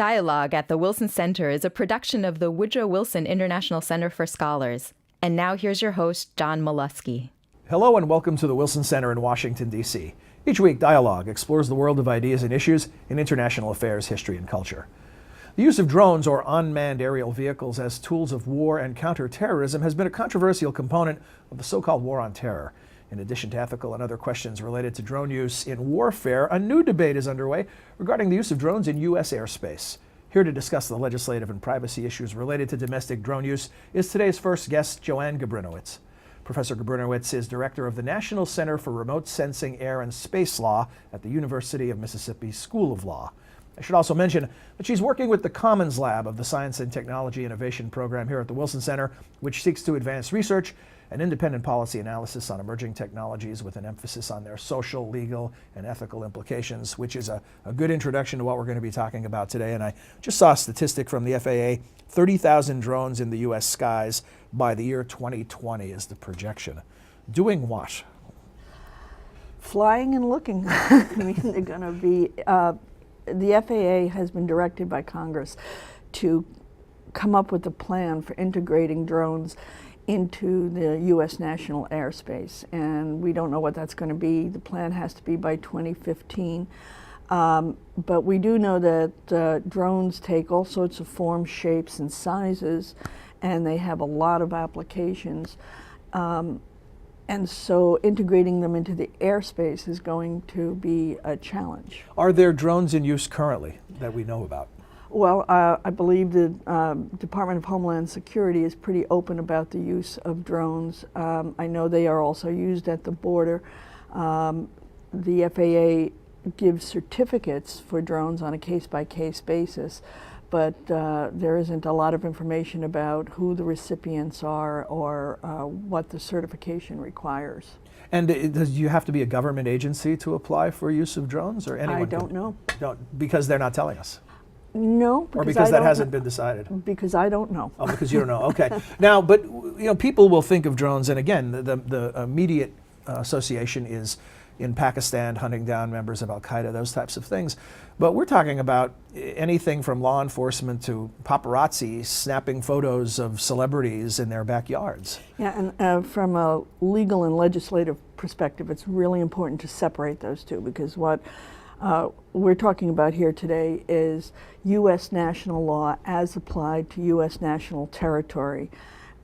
Dialogue at the Wilson Center is a production of the Woodrow Wilson International Center for Scholars. And now here's your host, John Molesky. Hello and welcome to the Wilson Center in Washington, D.C. Each week, Dialogue explores the world of ideas and issues in international affairs, history, and culture. The use of drones or unmanned aerial vehicles as tools of war and counterterrorism has been a controversial component of the so-called war on terror. In addition to ethical and other questions related to drone use in warfare, a new debate is underway regarding the use of drones in U.S. airspace. Here to discuss the legislative and privacy issues related to domestic drone use is today's first guest, Joanne Gabrynowicz. Professor Gabrynowicz is director of the National Center for Remote Sensing, Air, and Space Law at the University of Mississippi School of Law. I should also mention that she's working with the Commons Lab of the Science and Technology Innovation Program here at the Wilson Center, which seeks to advance research and independent policy analysis on emerging technologies with an emphasis on their social, legal, and ethical implications, which is a good introduction to what we're going to be talking about today. And I just saw a statistic from the FAA, 30,000 drones in the U.S. skies by the year 2020 is the projection. Doing what? Flying and looking. I mean, they're going to be, the FAA has been directed by Congress to come up with a plan for integrating drones into the U.S. national airspace, and we don't know what that's going to be. The plan has to be by 2015, but we do know that drones take all sorts of forms, shapes, and sizes, and they have a lot of applications, and so integrating them into the airspace is going to be a challenge. Are there drones in use currently that we know about? Well, I believe the Department of Homeland Security is pretty open about the use of drones. I know they are also used at the border. The FAA gives certificates for drones on a case-by-case basis, but there isn't a lot of information about who the recipients are or what the certification requires. And do you have to be a government agency to apply for use of drones, or anyone? I don't know. Because they're not telling us? No, or because that hasn't been decided? Because I don't know. Oh, because you don't know. Okay. Now, but people will think of drones, and again, the immediate association is in Pakistan hunting down members of Al Qaeda, those types of things. But we're talking about anything from law enforcement to paparazzi snapping photos of celebrities in their backyards. Yeah, and from a legal and legislative perspective, it's really important to separate those two, because what we're talking about here today is U.S. national law as applied to U.S. national territory.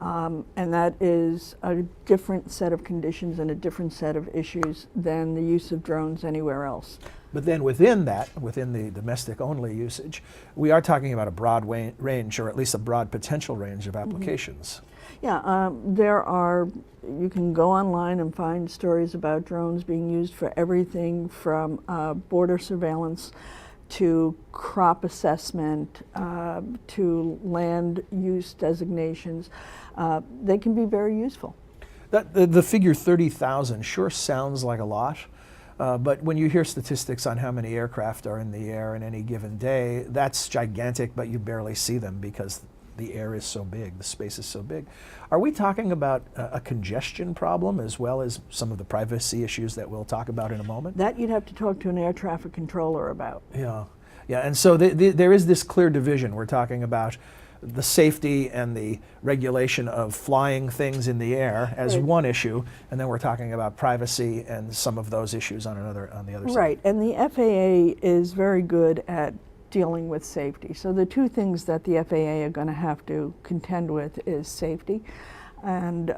And that is a different set of conditions and a different set of issues than the use of drones anywhere else. But then within that, within the domestic-only usage, we are talking about a broad range, or at least a broad potential range of applications. Yeah, you can go online and find stories about drones being used for everything from border surveillance to crop assessment to land use designations. They can be very useful. The figure 30,000 sure sounds like a lot, but when you hear statistics on how many aircraft are in the air in any given day, that's gigantic, but you barely see them because the air is so big, the space is so big. Are we talking about a congestion problem as well as some of the privacy issues that we'll talk about in a moment? That you'd have to talk to an air traffic controller about. Yeah, and so there is this clear division. We're talking about the safety and the regulation of flying things in the air as one issue, and then we're talking about privacy and some of those issues on the other side. Right, and the FAA is very good at dealing with safety. So the two things that the FAA are going to have to contend with is safety, and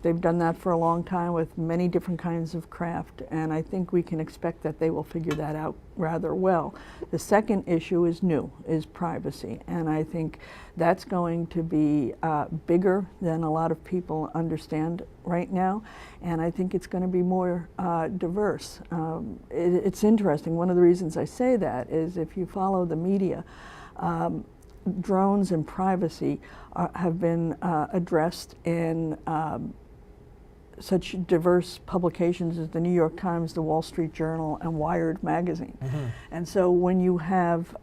they've done that for a long time with many different kinds of craft, and I think we can expect that they will figure that out rather well. The second issue is privacy, and I think that's going to be bigger than a lot of people understand right now, and I think it's going to be more diverse. It's interesting. One of the reasons I say that is if you follow the media, drones and privacy have been addressed in such diverse publications as the New York Times, the Wall Street Journal, and Wired magazine. Mm-hmm. And so when you have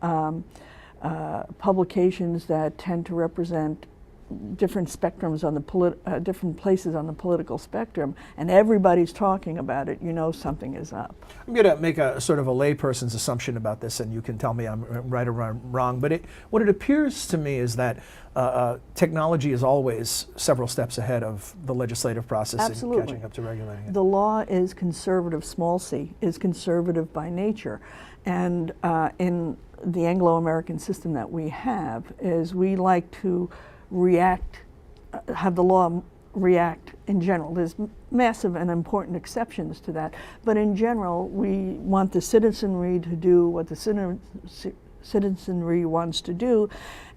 publications that tend to represent different spectrums on the different places on the political spectrum, and everybody's talking about it, you know something is up. I'm going to make a sort of a layperson's assumption about this, and you can tell me I'm right or wrong. But what it appears to me is that technology is always several steps ahead of the legislative process Absolutely. in catching up to regulating it. The law is conservative, small c, is conservative by nature. And in the Anglo-American system that we have is we like to react, have the law react in general. There's massive and important exceptions to that, but in general we want the citizenry to do what the citizenry wants to do,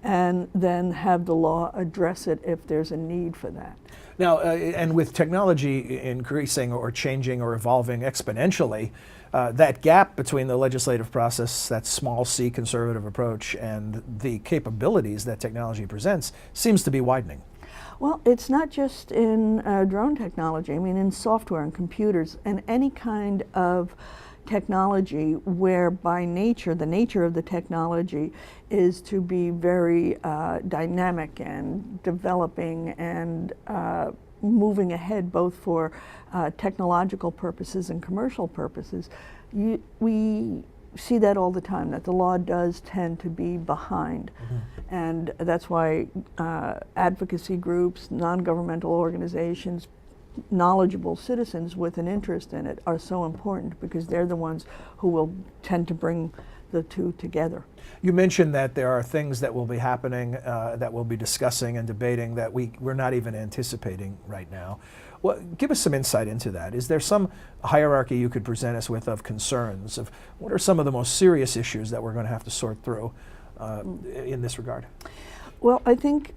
and then have the law address it if there's a need for that. Now, and with technology increasing or changing or evolving exponentially, that gap between the legislative process, that small c conservative approach, and the capabilities that technology presents seems to be widening. Well, it's not just in drone technology. I mean, in software and computers and any kind of technology where by nature, the nature of the technology is to be very dynamic and developing and moving ahead both for technological purposes and commercial purposes. We see that all the time, that the law does tend to be behind. Mm-hmm. And that's why advocacy groups, non-governmental organizations, knowledgeable citizens with an interest in it are so important, because they're the ones who will tend to bring the two together. You mentioned that there are things that will be happening, that we'll be discussing and debating that we're not even anticipating right now. Well, give us some insight into that. Is there some hierarchy you could present us with of concerns, of what are some of the most serious issues that we're going to have to sort through in this regard? Well, I think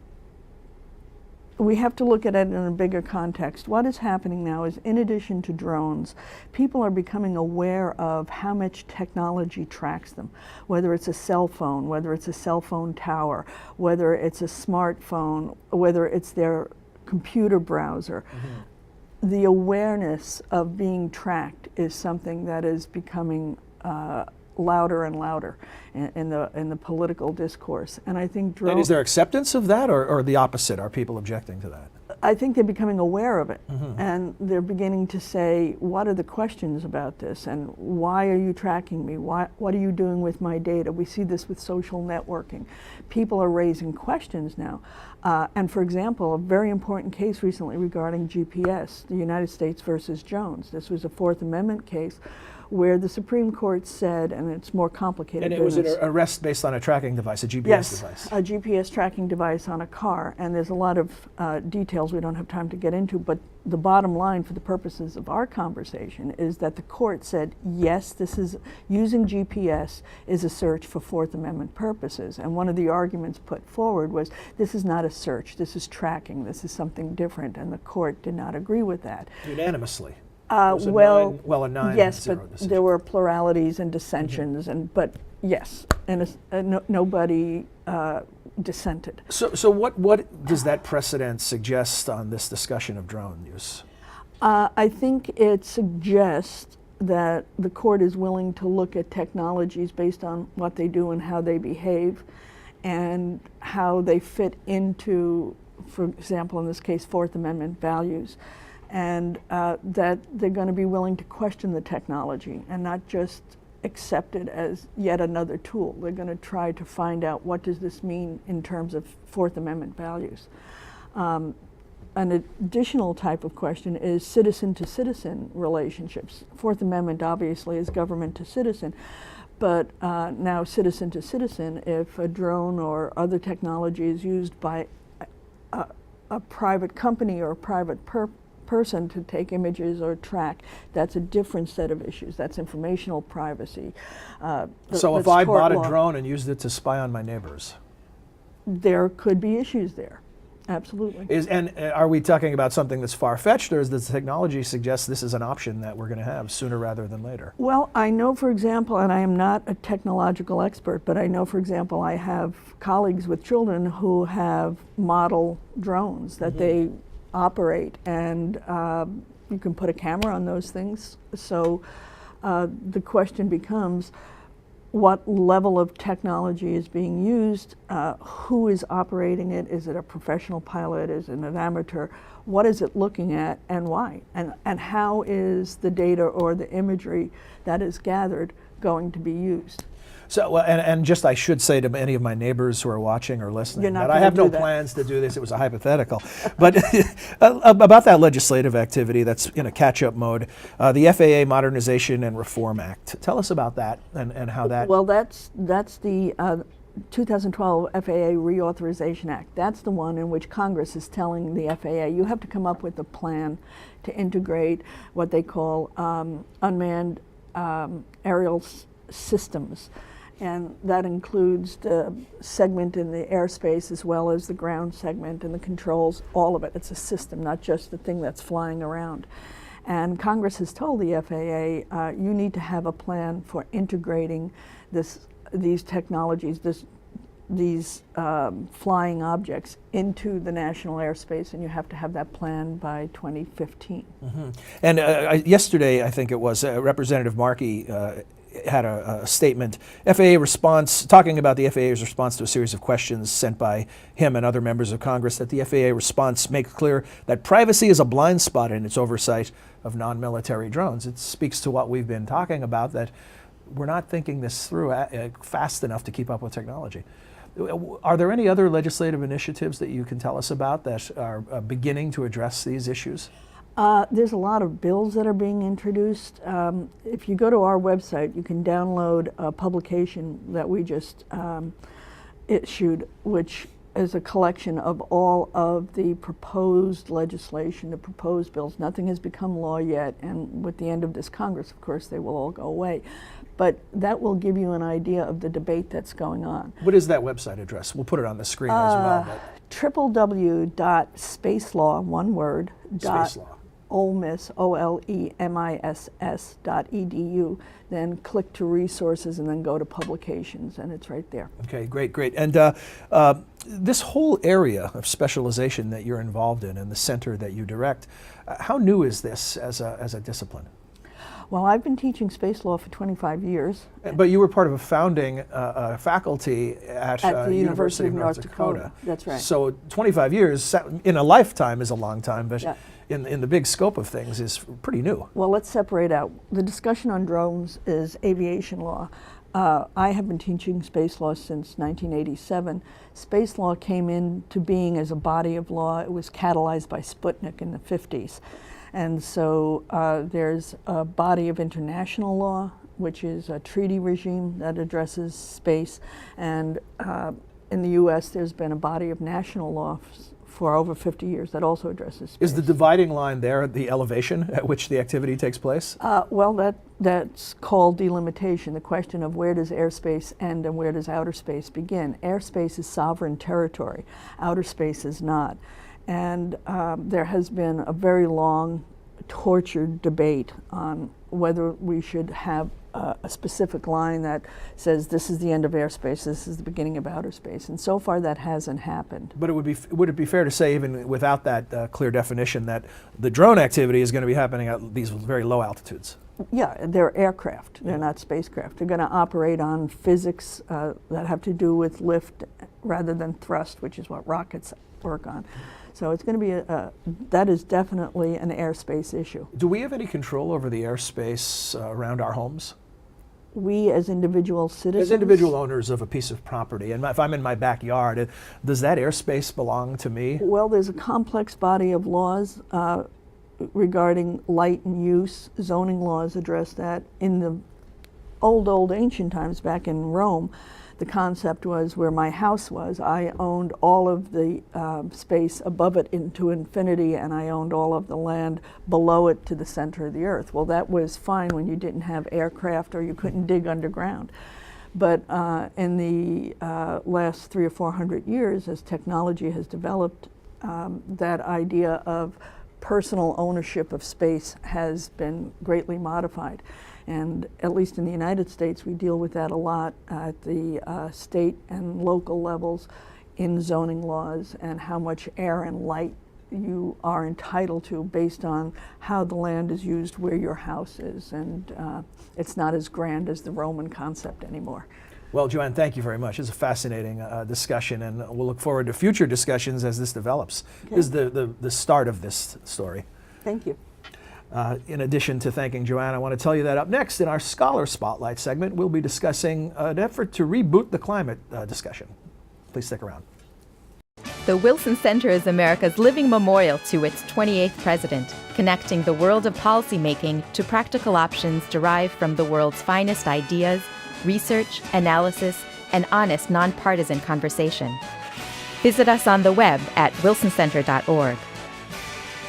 we have to look at it in a bigger context. What is happening now is, in addition to drones, people are becoming aware of how much technology tracks them, whether it's a cell phone, whether it's a cell phone tower, whether it's a smartphone, whether it's their computer browser. Mm-hmm. The awareness of being tracked is something that is becoming louder and louder in the political discourse, and I think And is there acceptance of that, or the opposite? Are people objecting to that? I think they're becoming aware of it, mm-hmm. and they're beginning to say, what are the questions about this, and why are you tracking me? What are you doing with my data? We see this with social networking. People are raising questions now. And for example, a very important case recently regarding GPS, the United States versus Jones. This was a Fourth Amendment case where the Supreme Court said, and it's more complicated. And it was an arrest based on a tracking device, a GPS device. A GPS tracking device on a car. And there's a lot of details we don't have time to get into, but the bottom line for the purposes of our conversation is that the court said, yes, this is using GPS is a search for Fourth Amendment purposes. And one of the arguments put forward was, this is not a search, this is tracking, this is something different, and the court did not agree with that. Unanimously. A 9-0 yes, but decision. there were pluralities and dissensions, mm-hmm. but yes, and nobody dissented. So what does that precedent suggest on this discussion of drone use? I think it suggests that the court is willing to look at technologies based on what they do and how they behave, and how they fit into, for example, in this case, Fourth Amendment values. And that they're going to be willing to question the technology and not just accept it as yet another tool. They're going to try to find out, what does this mean in terms of Fourth Amendment values. An additional type of question is citizen-to-citizen relationships. Fourth Amendment obviously is government to citizen, but now citizen-to-citizen, if a drone or other technology is used by a private company or a private person to take images or track, that's a different set of issues. That's informational privacy. So if I bought a drone and used it to spy on my neighbors? There could be issues there, absolutely. And are we talking about something that's far-fetched, or does the technology suggest this is an option that we're going to have sooner rather than later? Well, I know, for example, and I am not a technological expert, but I know, for example, I have colleagues with children who have model drones that mm-hmm. they operate, and you can put a camera on those things. So the question becomes, what level of technology is being used, who is operating it, is it a professional pilot, is it an amateur, what is it looking at and why, and how is the data or the imagery that is gathered going to be used. So, well, and just I should say to any of my neighbors who are watching or listening that I gonna have no do that. plans to do this. It was a hypothetical. But about that legislative activity that's in a catch-up mode, the FAA Modernization and Reform Act. Tell us about that and how that... Well, that's the 2012 FAA Reauthorization Act. That's the one in which Congress is telling the FAA, you have to come up with a plan to integrate what they call unmanned aerial systems. And that includes the segment in the airspace as well as the ground segment and the controls, all of it. It's a system, not just the thing that's flying around. And Congress has told the FAA, you need to have a plan for integrating these technologies, these flying objects into the national airspace, and you have to have that plan by 2015. Mm-hmm. And yesterday, I think it was, Representative Markey had a statement, FAA response, talking about the FAA's response to a series of questions sent by him and other members of Congress, that the FAA response makes clear that privacy is a blind spot in its oversight of non-military drones. It speaks to what we've been talking about, that we're not thinking this through fast enough to keep up with technology. Are there any other legislative initiatives that you can tell us about that are beginning to address these issues? There's a lot of bills that are being introduced. If you go to our website, you can download a publication that we just issued, which is a collection of all of the proposed legislation, the proposed bills. Nothing has become law yet, and with the end of this Congress, of course, they will all go away. But that will give you an idea of the debate that's going on. What is that website address? We'll put it on the screen as well. www.spacelaw, one word, Space Law. OLEMISS.edu, then click to resources and then go to publications, and it's right there. Okay, great. And this whole area of specialization that you're involved in and the center that you direct, how new is this as a discipline? Well, I've been teaching space law for 25 years. But you were part of a founding faculty at the University of North Dakota. That's right. So 25 years in a lifetime is a long time, but yeah. in the big scope of things is pretty new. Well, let's separate out. The discussion on drones is aviation law. I have been teaching space law since 1987. Space law came into being as a body of law. It was catalyzed by Sputnik in the 50s. And so there's a body of international law, which is a treaty regime that addresses space. And in the US, there's been a body of national law for over 50 years that also addresses space. Is the dividing line there the elevation at which the activity takes place? Well, that's called delimitation, the question of where does airspace end and where does outer space begin. Airspace is sovereign territory. Outer space is not. And there has been a very long, tortured debate on whether we should have a specific line that says this is the end of airspace, this is the beginning of outer space. And so far that hasn't happened. But would it be fair to say, even without that clear definition, that the drone activity is going to be happening at these very low altitudes? Yeah, they're aircraft, they're not spacecraft. They're going to operate on physics that have to do with lift rather than thrust, which is what rockets work on. So it's going to be that is definitely an airspace issue. Do we have any control over the airspace around our homes? We as individual citizens? As individual owners of a piece of property, and if I'm in my backyard, does that airspace belong to me? Well, there's a complex body of laws regarding light and use. Zoning laws address that. In the old ancient times back in Rome, the concept was where my house was, I owned all of the space above it into infinity, and I owned all of the land below it to the center of the earth. Well, that was fine when you didn't have aircraft or you couldn't dig underground. But in the last 300 or 400 years, as technology has developed, that idea of personal ownership of space has been greatly modified. And at least in the United States, we deal with that a lot at the state and local levels in zoning laws and how much air and light you are entitled to based on how the land is used, where your house is, and it's not as grand as the Roman concept anymore. Well, Joanne, thank you very much. It's a fascinating discussion, and we'll look forward to future discussions as this develops. Okay. This is the start of this story. Thank you. In addition to thanking Joanne, I want to tell you that up next in our Scholar Spotlight segment, we'll be discussing an effort to reboot the climate discussion. Please stick around. The Wilson Center is America's living memorial to its 28th president, connecting the world of policymaking to practical options derived from the world's finest ideas, research, analysis, and honest, nonpartisan conversation. Visit us on the web at wilsoncenter.org.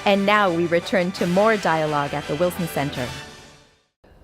And now we return to more dialogue at the Wilson Center.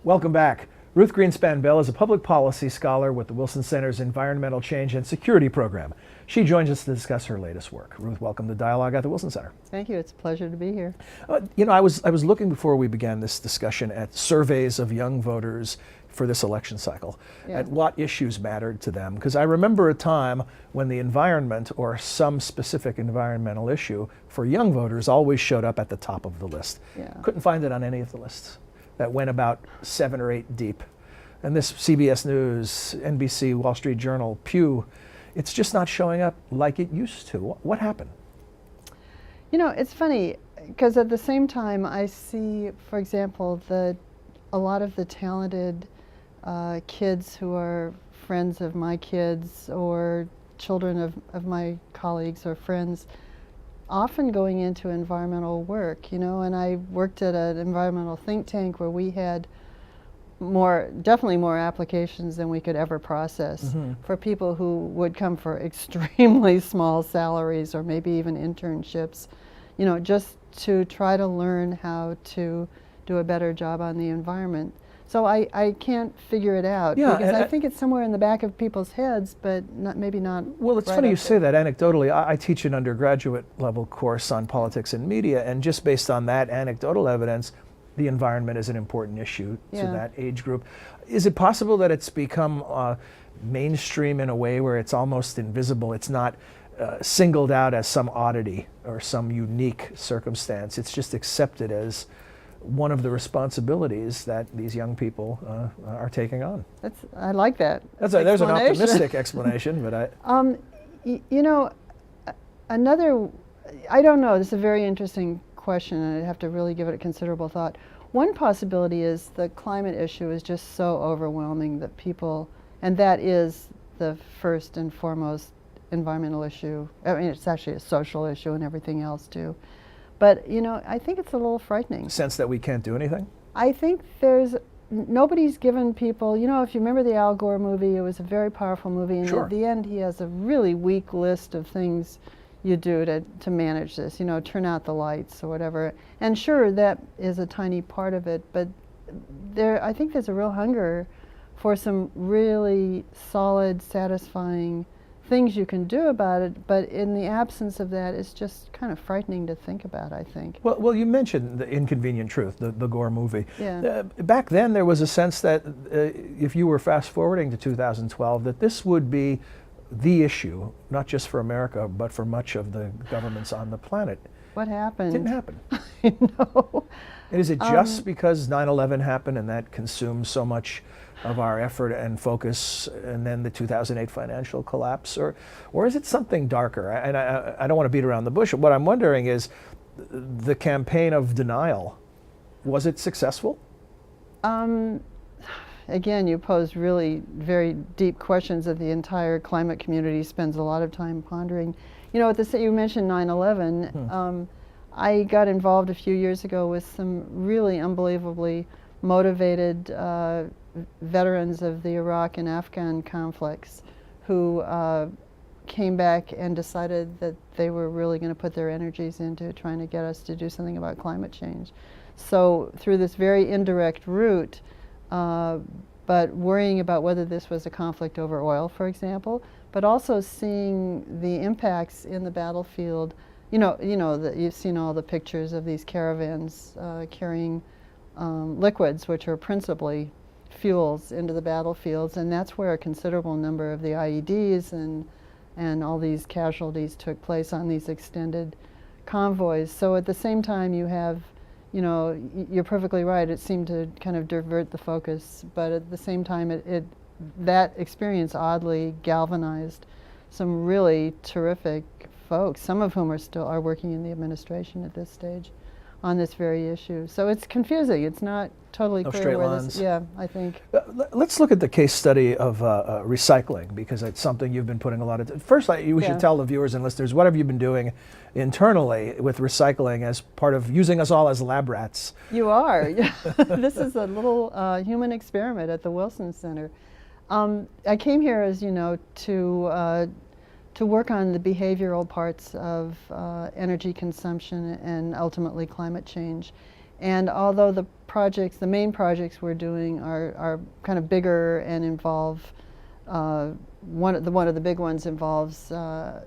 Welcome back. Ruth Greenspan Bell is a public policy scholar with the Wilson Center's Environmental Change and Security Program. She joins us to discuss her latest work. Ruth, welcome to Dialogue at the Wilson Center. Thank you. It's a pleasure to be here. I was looking before we began this discussion at surveys of young voters for this election cycle, at what issues mattered to them. Because I remember a time when the environment or some specific environmental issue for young voters always showed up at the top of the list. Yeah. Couldn't find it on any of the lists. That went about 7 or 8 deep. And this CBS News, NBC, Wall Street Journal, Pew, it's just not showing up like it used to. What happened? You know, it's funny, because at the same time I see, for example, a lot of the talented kids who are friends of my kids or children of my colleagues or friends often going into environmental work, and I worked at an environmental think tank where we had definitely more applications than we could ever process for people who would come for extremely small salaries or maybe even internships, just to try to learn how to do a better job on the environment. So I can't figure it out, because I think it's somewhere in the back of people's heads, but maybe not. Well, it's funny you say that anecdotally. I teach an undergraduate level course on politics and media, and just based on that anecdotal evidence, the environment is an important issue to that age group. Is it possible that it's become mainstream in a way where it's almost invisible? It's not singled out as some oddity or some unique circumstance. It's just accepted as one of the responsibilities that these young people are taking on. I like that. There's an optimistic explanation, but I don't know. This is a very interesting question, and I'd have to really give it a considerable thought. One possibility is the climate issue is just so overwhelming that people, and that is the first and foremost environmental issue. I mean, it's actually a social issue and everything else too. But, I think it's a little frightening. Sense that we can't do anything? I think nobody's given people, if you remember the Al Gore movie, it was a very powerful movie, and Sure. At the end he has a really weak list of things you do to manage this, turn out the lights or whatever. And sure, that is a tiny part of it, but I think there's a real hunger for some really solid, satisfying things you can do about it, but in the absence of that, it's just kind of frightening to think about, I think. Well, you mentioned The Inconvenient Truth, the Gore movie. Yeah. Back then, there was a sense that if you were fast forwarding to 2012, that this would be the issue, not just for America, but for much of the governments on the planet. What happened? It didn't happen. I know. And is it just because 9/11 happened and that consumed so much of our effort and focus, and then the 2008 financial collapse, or is it something darker? And I don't want to beat around the bush. What I'm wondering is the campaign of denial, was it successful? Again, you pose really very deep questions that the entire climate community spends a lot of time pondering. You mentioned 9/11. I got involved a few years ago with some really unbelievably motivated veterans of the Iraq and Afghan conflicts who came back and decided that they were really going to put their energies into trying to get us to do something about climate change. So through this very indirect route, but worrying about whether this was a conflict over oil, for example, but also seeing the impacts in the battlefield. You've seen all the pictures of these caravans carrying liquids, which are principally fuels, into the battlefields, and that's where a considerable number of the IEDs and all these casualties took place on these extended convoys. So at the same time you have, you know, you're perfectly right, it seemed to kind of divert the focus, but at the same time that experience oddly galvanized some really terrific folks, some of whom are working in the administration at this stage on this very issue. So it's confusing. It's not totally No clear straight where lines. this. Yeah, I think. Let's look at the case study of recycling, because it's something you've been putting a lot of. First, we should tell the viewers and listeners, what have you been doing internally with recycling as part of using us all as lab rats? You are. This is a little human experiment at the Wilson Center. I came here, as you know, to work on the behavioral parts of energy consumption and ultimately climate change. And although the main projects we're doing are kind of bigger and involve, one of the big ones involves the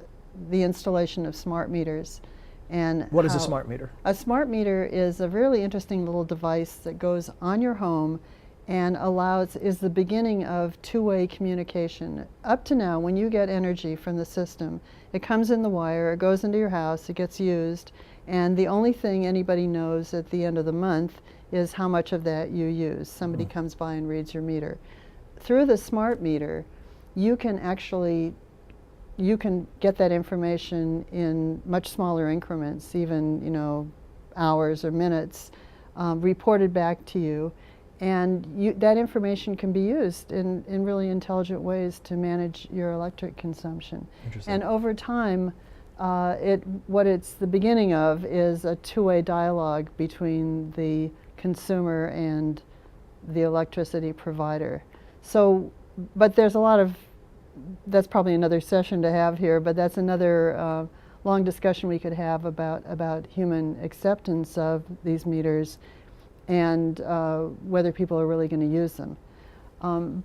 installation of smart meters. And what is a smart meter? A smart meter is a really interesting little device that goes on your home and is the beginning of two-way communication. Up to now, when you get energy from the system, it comes in the wire, it goes into your house, it gets used, and the only thing anybody knows at the end of the month is how much of that you use. Somebody comes by and reads your meter. Through the smart meter, you can get that information in much smaller increments, even, you know, hours or minutes, reported back to you. And that information can be used in really intelligent ways to manage your electric consumption. And over time, what it's the beginning of is a two-way dialogue between the consumer and the electricity provider. So, but there's a lot of, that's probably another session to have here, but that's another long discussion we could have about human acceptance of these meters and whether people are really going to use them.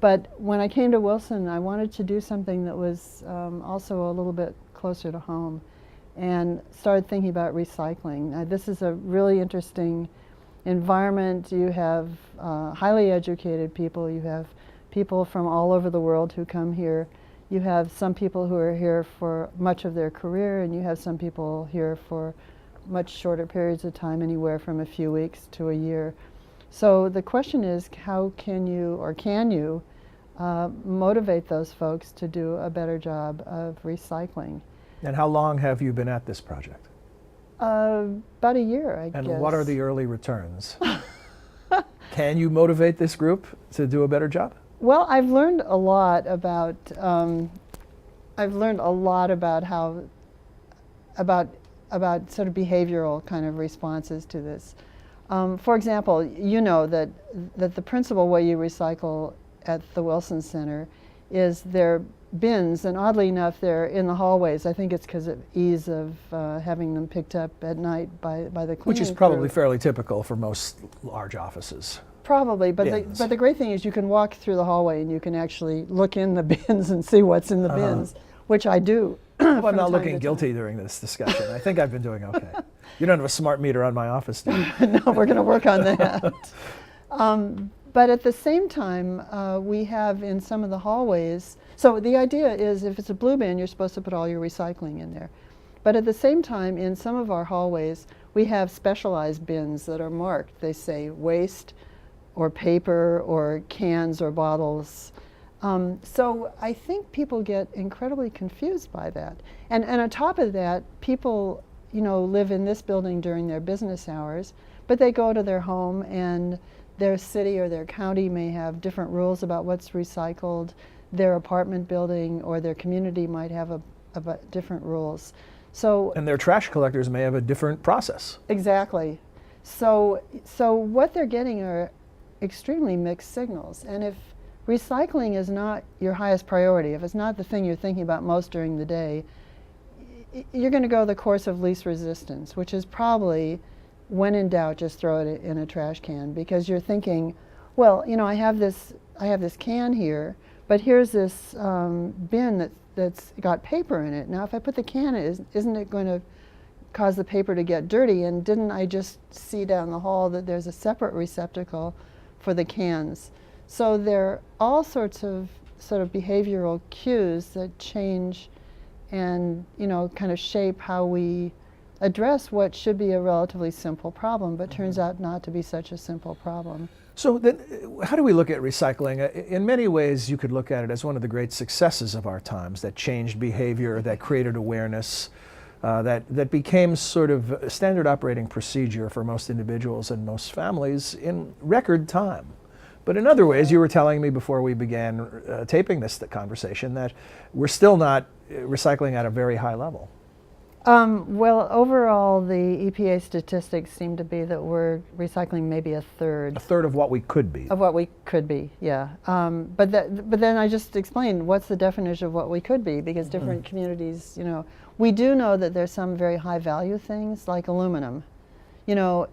But when I came to Wilson, I wanted to do something that was also a little bit closer to home, and started thinking about recycling. This is a really interesting environment. You have highly educated people, you have people from all over the world who come here. You have some people who are here for much of their career, and you have some people here for much shorter periods of time, anywhere from a few weeks to a year. So the question is, how can you motivate those folks to do a better job of recycling? And how long have you been at this project? About a year, I guess. And what are the early returns? Can you motivate this group to do a better job? Well, I've learned a lot about about sort of behavioral kind of responses to this. For example, you know that the principal way you recycle at the Wilson Center is their bins, and oddly enough, they're in the hallways. I think it's because of ease of having them picked up at night by the cleaning Which is probably fairly typical for most large offices. Probably, but the great thing is you can walk through the hallway and you can actually look in the bins and see what's in the bins, which I do. Well, I'm not looking guilty during this discussion. I think I've been doing okay. You don't have a smart meter on my office, do you? No, we're going to work on that. But at the same time, we have in some of the hallways, so the idea is if it's a blue bin, you're supposed to put all your recycling in there. But at the same time, in some of our hallways, we have specialized bins that are marked. They say waste or paper or cans or bottles. So I think people get incredibly confused by that. And on top of that, people, you know, live in this building during their business hours, but they go to their home and their city or their county may have different rules about what's recycled. Their apartment building or their community might have different rules. So, and their trash collectors may have a different process. Exactly. So what they're getting are extremely mixed signals. And if recycling is not your highest priority, if it's not the thing you're thinking about most during the day, you're going to go the course of least resistance, which is probably, when in doubt, just throw it in a trash can, because you're thinking, well, you know, I have this can here, but here's this bin that's got paper in it. Now, if I put the can in, isn't it going to cause the paper to get dirty? And didn't I just see down the hall that there's a separate receptacle for the cans? So there are all sorts of sort of behavioral cues that change and, you know, kind of shape how we address what should be a relatively simple problem, but turns out not to be such a simple problem. So then, how do we look at recycling? In many ways, you could look at it as one of the great successes of our times that changed behavior, that created awareness, that became sort of a standard operating procedure for most individuals and most families in record time. But in other ways, you were telling me before we began taping this conversation that we're still not recycling at a very high level. Well, overall, the EPA statistics seem to be that we're recycling maybe a third. A third of what we could be. Of what we could be, yeah. But then I just explained what's the definition of what we could be, because different communities, you know, we do know that there's some very high value things like aluminum. You know,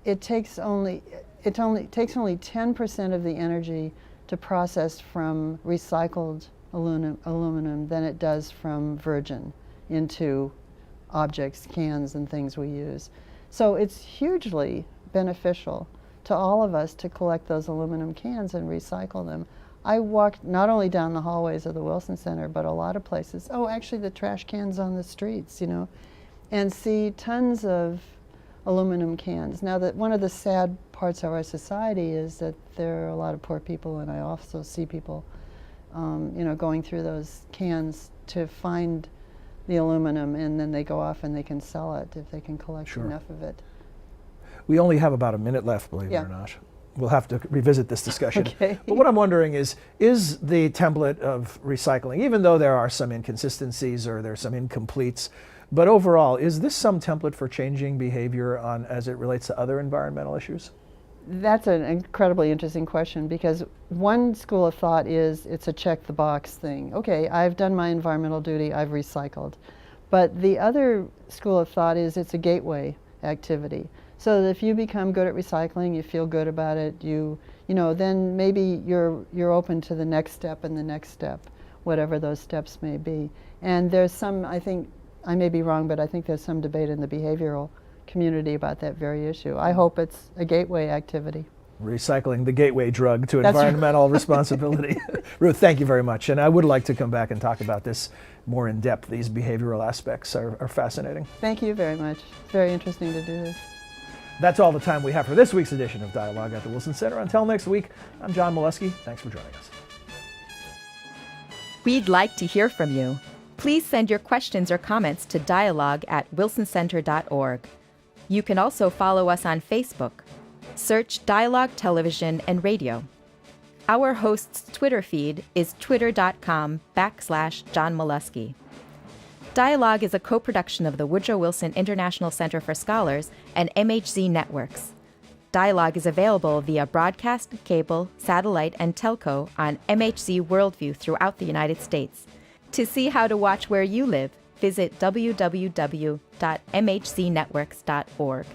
it takes only 10% of the energy to process from recycled aluminum than it does from virgin into objects, cans, and things we use. So it's hugely beneficial to all of us to collect those aluminum cans and recycle them. I walked not only down the hallways of the Wilson Center, but a lot of places, oh, actually the trash cans on the streets, you know, and see tons of aluminum cans. Now, that one of the sad parts of our society is that there are a lot of poor people, and I also see people, you know, going through those cans to find the aluminum, and then they go off and they can sell it if they can collect enough of it. We only have about a minute left, believe it or not. We'll have to revisit this discussion. Okay. But what I'm wondering is the template of recycling, even though there are some inconsistencies or there's some incompletes, but overall, is this some template for changing behavior as it relates to other environmental issues? That's an incredibly interesting question, because one school of thought is it's a check the box thing. Okay, I've done my environmental duty, I've recycled. But the other school of thought is it's a gateway activity. So that if you become good at recycling, you feel good about it, you know, then maybe you're open to the next step and the next step, whatever those steps may be. And there's some, I think, I may be wrong, but I think there's some debate in the behavioral community about that very issue. I hope it's a gateway activity. Recycling, the gateway drug to That's environmental responsibility. Ruth, thank you very much. And I would like to come back and talk about this more in depth. These behavioral aspects are fascinating. Thank you very much. It's very interesting to do this. That's all the time we have for this week's edition of Dialogue at the Wilson Center. Until next week, I'm John Molesky. Thanks for joining us. We'd like to hear from you. Please send your questions or comments to dialogue@wilsoncenter.org. You can also follow us on Facebook. Search Dialogue Television and Radio. Our host's Twitter feed is twitter.com/John Molesky. Dialogue is a co-production of the Woodrow Wilson International Center for Scholars and MHZ Networks. Dialogue is available via broadcast, cable, satellite, and telco on MHZ Worldview throughout the United States. To see how to watch where you live, visit www.mhznetworks.org.